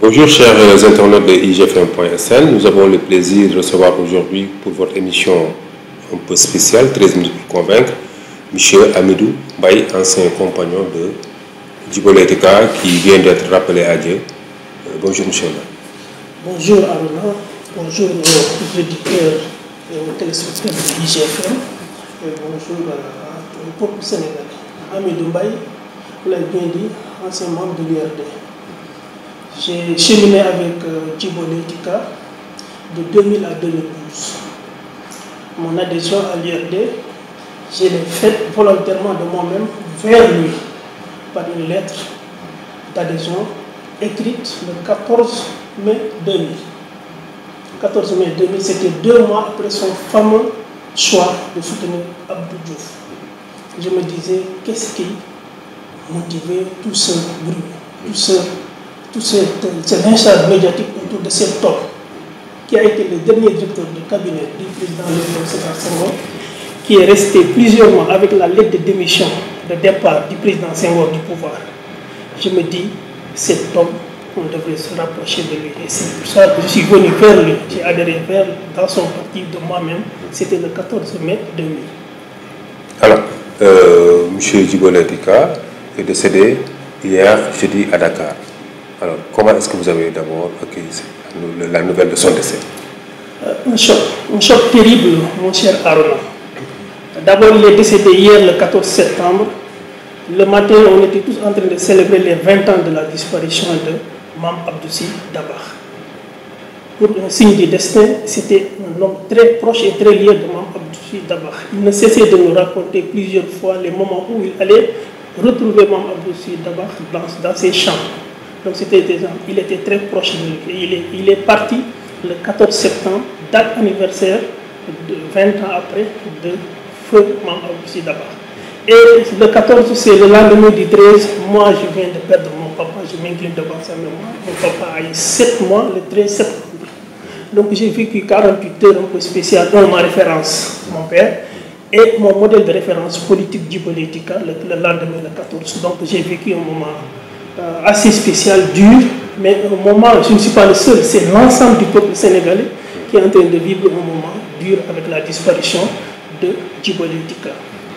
Bonjour chers internautes de IGFM.sn, nous avons le plaisir de recevoir aujourd'hui pour votre émission un peu spéciale, 13 minutes pour convaincre, M. Hamidou Mbaye, ancien compagnon de Djibo Leyti Ka, qui vient d'être rappelé à Dieu. Bonjour M. Mbaye. Bonjour Aruna, bonjour aux auditeurs et aux téléspectateurs de IGFM, et bonjour au peuple sénégalais. Hamidou Mbaye, vous l'avez bien dit, ancien membre de l'URD. J'ai cheminé avec Djibo Leyti Ka de 2000 à 2012. Mon adhésion à l'URD, je l'ai faite volontairement de moi-même vers lui par une lettre d'adhésion écrite le 14 mai 2000. 14 mai 2000, c'était 2 mois après son fameux choix de soutenir Abdou Diouf. Je me disais, qu'est-ce qui motivait tout ce bruit, tout ce lynchage médiatique autour de cet homme qui a été le dernier directeur de cabinet du président Léopold Sédar Senghor, qui est resté plusieurs mois avec la lettre de démission de départ du président Senghor du pouvoir. Je me dis, cet homme, on devrait se rapprocher de lui. Et c'est pour ça que je suis venu vers lui. J'ai adhéré vers dans son parti de moi-même. C'était le 14 mai 2000. Alors, M. Djibo Leyti Ka est décédé hier jeudi à Dakar. Alors, comment est-ce que vous avez d'abord accueilli la nouvelle de son décès? Un choc terrible, mon cher Aruna. D'abord, il est décédé hier le 14 septembre. Le matin, on était tous en train de célébrer les 20 ans de la disparition de Mame Abdou Sy Dabakh. Pour un signe du destin, c'était un homme très proche et très lié de Mame Abdou Sy Dabakh. Il ne cessait de nous raconter plusieurs fois les moments où il allait retrouver Mame Abdou Sy Dabakh dans ses champs. Donc il était très proche de lui. Il est parti le 14 septembre, date anniversaire de 20 ans après de feu Mame Abdou Sy Dabakh. Et le 14, c'est le lendemain du 13, moi je viens de perdre mon papa, je m'incline devant sa mémoire. Mon papa a eu 7 mois le 13 septembre. Donc j'ai vécu 48 heures un peu spéciales, dont ma référence, mon père, et mon modèle de référence politique Djibo Leyti Ka le lendemain le 14. Donc j'ai vécu un moment assez spécial, dur, mais un moment, je ne suis pas le seul, c'est l'ensemble du peuple sénégalais qui est en train de vivre un moment dur avec la disparition de Djibo Leyti Ka.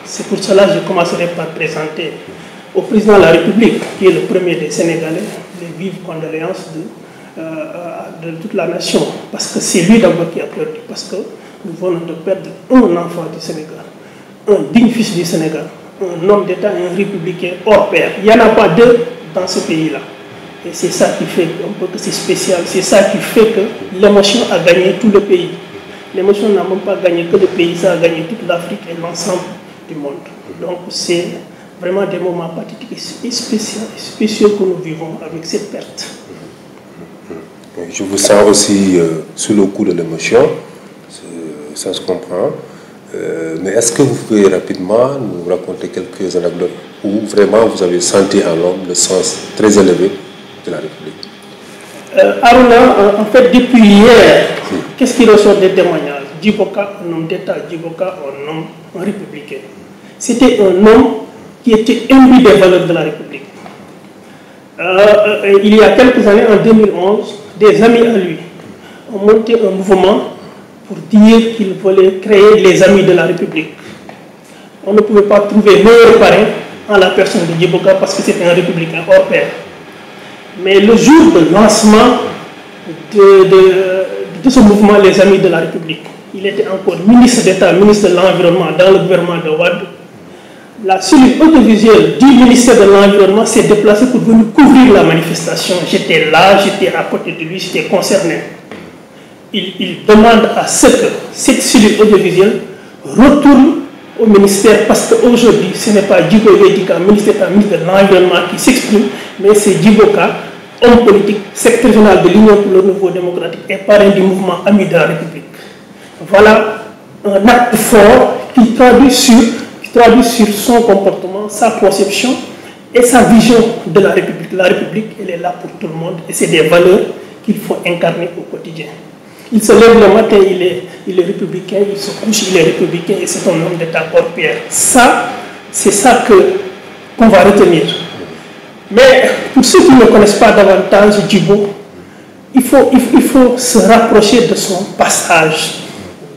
C'est pour cela que je commencerai par présenter au président de la République, qui est le premier des Sénégalais, les vives condoléances de toute la nation. Parce que c'est lui d'abord qui a perdu, parce que nous venons de perdre un enfant du Sénégal, un digne fils du Sénégal, un homme d'État et un républicain hors pair. Il n'y en a pas deux dans ce pays-là. Et c'est ça qui fait un peu que c'est spécial, c'est ça qui fait que l'émotion a gagné tout le pays. L'émotion n'a même pas gagné que le pays, ça a gagné toute l'Afrique et l'ensemble du monde. Donc c'est vraiment des moments pathétiques et spéciaux que nous vivons avec cette perte. Je vous sens aussi sous le coup de l'émotion, ça se comprend. Mais est-ce que vous pouvez rapidement nous raconter quelques anecdotes où vraiment vous avez senti en l'homme le sens très élevé de la République? Aruna, en fait, depuis hier, qu'est-ce qui ressort des témoignages? Djibo Ka, un homme d'État, Djibo Ka, un homme républicain. C'était un homme qui était imbu des valeurs de la République. Il y a quelques années, en 2011, des amis à lui ont monté un mouvement pour dire qu'ils voulaient créer les Amis de la République. On ne pouvait pas trouver meilleur parrain en la personne de Djibo Ka parce que c'était un républicain hors pair. Mais le jour de lancement de ce mouvement, les Amis de la République, il était encore ministre d'État, ministre de l'Environnement dans le gouvernement de Wade. La cellule audiovisuelle du ministère de l'Environnement s'est déplacée pour venir couvrir la manifestation. J'étais là, j'étais à côté de lui, j'étais concerné. Il demande à ce que cette cellule audiovisuelle retourne au ministère parce qu'aujourd'hui, ce n'est pas Djibo Leyti Ka, ministre d'État, ministre de l'Environnement qui s'exprime, mais c'est Djibo Ka, homme politique, secrétaire général de l'Union pour le renouveau démocratique et parrain du mouvement Amis de la République. Voilà un acte fort qui traduit sur son comportement, sa conception et sa vision de la République. La République, elle est là pour tout le monde et c'est des valeurs qu'il faut incarner au quotidien. Il se lève le matin, il est républicain, il se couche, il est républicain et c'est un homme d'État hors pair. Ça, c'est ça qu'on va retenir. Mais pour ceux qui ne connaissent pas davantage Djibo, il faut se rapprocher de son passage,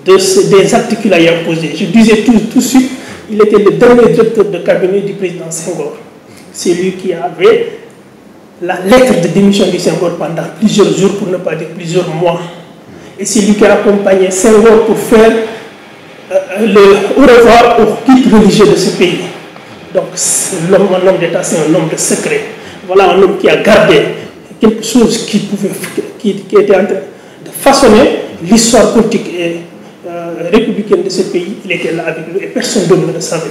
des actes qu'il a posés. Je disais tout de suite, il était le dernier directeur de cabinet du président Senghor. C'est lui qui avait la lettre de démission du Senghor pendant plusieurs jours, pour ne pas dire plusieurs mois. Et c'est lui qui a accompagné Senghor pour faire au revoir au guide religieux de ce pays. Donc, un homme d'État, c'est un homme de secret. Voilà un homme qui a gardé quelque chose qui était en train de façonner l'histoire politique et républicaine de ce pays. Il était là avec nous et personne d'autre ne le savait.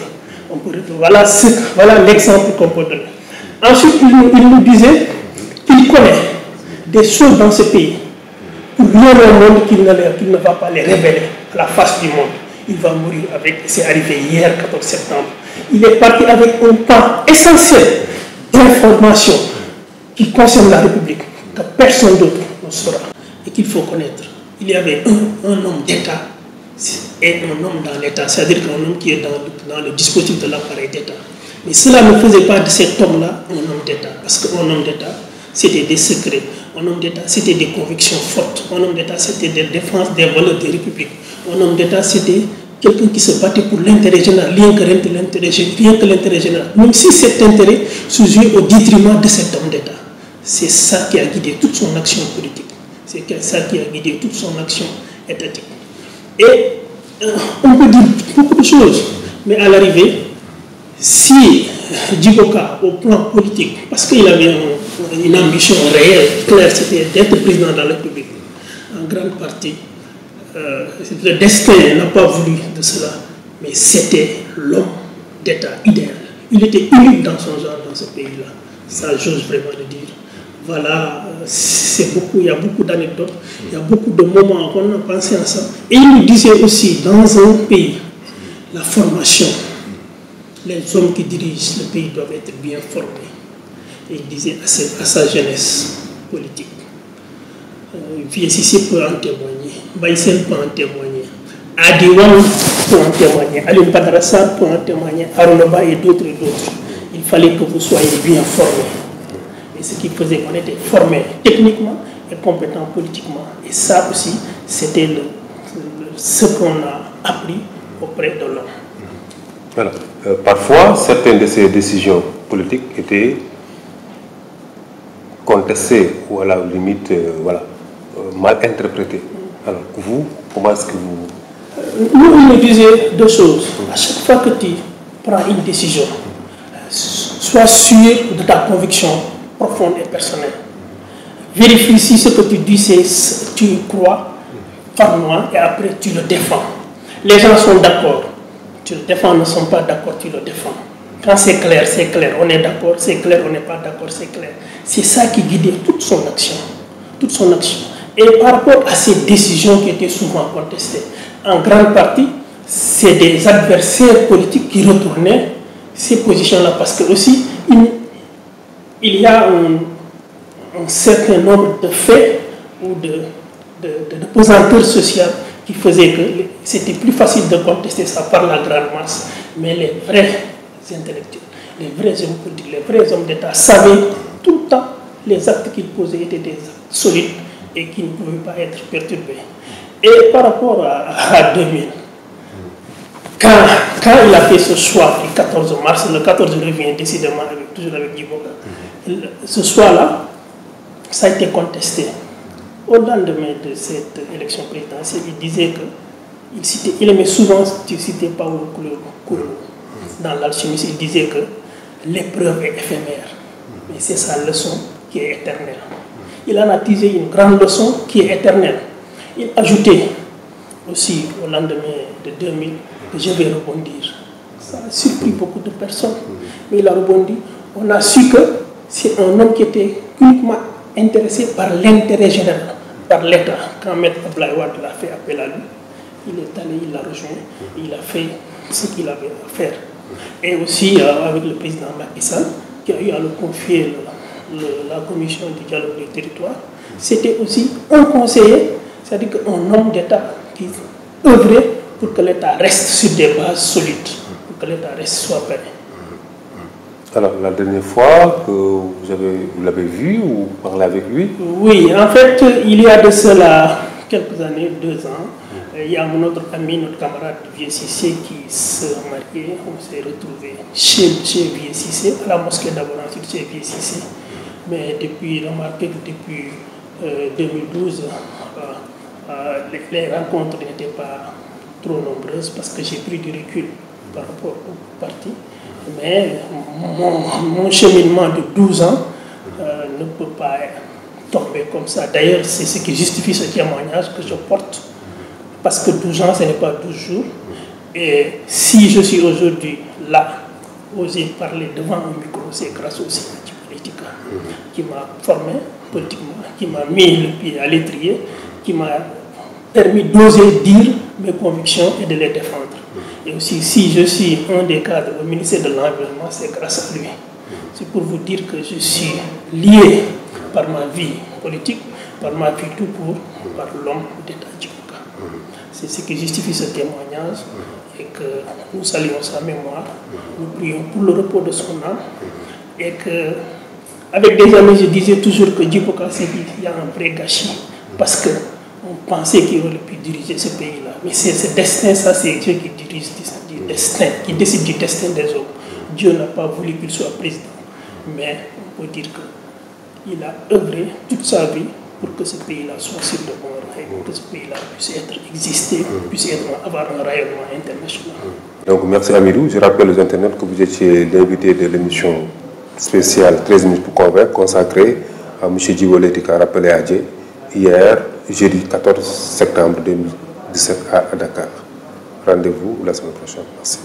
Voilà l'exemple qu'on peut donner. Ensuite, il nous disait qu'il connaît des choses dans ce pays pour rien au monde qu'il ne va pas les révéler à la face du monde. Il va mourir avec, c'est arrivé hier, 14 septembre. Il est parti avec un temps essentiel d'informations qui concernent la République, que personne d'autre ne saura et qu'il faut connaître. Il y avait un homme d'État et un homme dans l'État, c'est-à-dire qu'un homme qui est dans le dispositif de l'appareil d'État. Mais cela ne faisait pas de cet homme-là un homme d'État, parce qu'un homme d'État, c'était des secrets. Un homme d'État, c'était des convictions fortes. Un homme d'État, c'était des défenses des valeurs de la République. Un homme d'État, c'était quelqu'un qui se battait pour l'intérêt général, rien que l'intérêt général. Même si cet intérêt se jouait au détriment de cet homme d'État. C'est ça qui a guidé toute son action politique. C'est ça qui a guidé toute son action étatique. Et on peut dire beaucoup de choses, mais à l'arrivée, si Djiboka, au plan politique, parce qu'il avait une ambition réelle, claire, c'était d'être président de la République, en grande partie, le destin n'a pas voulu de cela, mais c'était l'homme d'État idéal. Il était unique dans son genre dans ce pays-là. Ça, j'ose vraiment le dire. Voilà, il y a beaucoup d'anecdotes, il y a beaucoup de moments où on a pensé à ça. Et il nous disait aussi, dans un pays, la formation, les hommes qui dirigent le pays doivent être bien formés. Et il disait à sa jeunesse politique. Vieux Sissi peut en témoigner, Baïsel peut en témoigner, Adiwan peut en témoigner, Alim Padrassa peut en témoigner, Arunoba et d'autres. Il fallait que vous soyez bien formés. Et ce qui faisait qu'on était formés techniquement et compétents politiquement. Et ça aussi, c'était ce qu'on a appris auprès de l'homme. Voilà. Parfois, certaines de ces décisions politiques étaient contestées ou à la limite mal interprétées. Alors, vous, comment est-ce que vous... Nous, il nous disait deux choses. À chaque fois que tu prends une décision, sois sûr de ta conviction profonde et personnelle. Vérifie si ce que tu dis, tu crois, parle-moi et après tu le défends. Les gens sont d'accord. Tu le défends, ne sont pas d'accord, tu le défends. Quand c'est clair, on est d'accord, c'est clair, on n'est pas d'accord, c'est clair. C'est ça qui guidait toute son action. Toute son action. Et par rapport à ces décisions qui étaient souvent contestées, en grande partie, c'est des adversaires politiques qui retournaient ces positions-là. Parce que aussi, il y a un certain nombre de faits ou de pesanteurs sociales qui faisaient que c'était plus facile de contester ça par la grande masse. Mais les vrais intellectuels, les vrais hommes politiques, les vrais hommes d'État savaient tout le temps les actes qu'ils posaient étaient des actes solides et qui ne pouvaient pas être perturbés. Et par rapport à 2000, quand il a fait ce choix du 14 mars, le 14 revient décidément toujours avec Djiboka, ce choix-là, ça a été contesté. Au lendemain de cette élection présidentielle, il disait que il aimait souvent citer Paulo Coelho. Dans l'alchimiste, il disait que l'épreuve est éphémère, mais c'est sa leçon qui est éternelle. Il en a tiré une grande leçon qui est éternelle. Il ajoutait aussi au lendemain de 2000 que je vais rebondir. Ça a surpris beaucoup de personnes, mais il a rebondi. On a su que c'est un homme qui était uniquement intéressé par l'intérêt général, par l'État. Quand Maître Abdoulaye Wade a fait appel à lui, il est allé, il l'a rejoint, il a fait ce qu'il avait à faire. Et aussi avec le président Macky Sall, qui a eu à le confier la commission du dialogue des territoires, c'était aussi un conseiller, c'est-à-dire un homme d'État qui œuvrait pour que l'État reste sur des bases solides, pour que l'État soit prêt. Alors, la dernière fois que vous l'avez vu ou parlé avec lui? Oui, en fait, il y a de cela quelques années, 2 ans, il y a notre ami, notre camarade Vieux Cissé qui se mariait. On s'est retrouvés chez Vieux Cissé, à la mosquée d'abord, ensuite chez Vieux Cissé. Mais remarqué que depuis 2012, les rencontres n'étaient pas trop nombreuses parce que j'ai pris du recul par rapport au parti. Mais mon cheminement de 12 ans ne peut pas tomber comme ça. D'ailleurs, c'est ce qui justifie ce témoignage que je porte. Parce que 12 ans, ce n'est pas 12 jours. Et si je suis aujourd'hui là, oser parler devant un micro, c'est grâce aussi à Djibo Leyti Ka, qui m'a formé politiquement, qui m'a mis le pied à l'étrier, qui m'a permis d'oser dire mes convictions et de les défendre. Et aussi, si je suis un des cadres au ministère de l'Environnement, c'est grâce à lui. C'est pour vous dire que je suis lié par ma vie politique, par ma vie tout court, par l'homme d'État Djibo Ka. C'est ce qui justifie ce témoignage et que nous saluons sa mémoire, nous prions pour le repos de son âme et que, avec des amis, je disais toujours que Djibo Ka, c'est qu'il y a un vrai gâchis parce que on pensait qu'il aurait pu diriger ce pays-là. Mais c'est ce destin, ça c'est Dieu qui dirige du destin, qui décide du destin des hommes. Dieu n'a pas voulu qu'il soit président. Mais on peut dire qu'il a œuvré toute sa vie pour que ce pays-là soit sur de bons rails, pour que ce pays-là puisse exister, puisse avoir un rayonnement international. Donc merci Amidou. Je rappelle aux internautes que vous étiez l'invité de l'émission spéciale 13 minutes pour convaincre, consacrée à M. Djibo Leyti Ka, rappelé à Dieu, hier, jeudi 14 septembre 2017 à Dakar. Rendez-vous la semaine prochaine. Merci.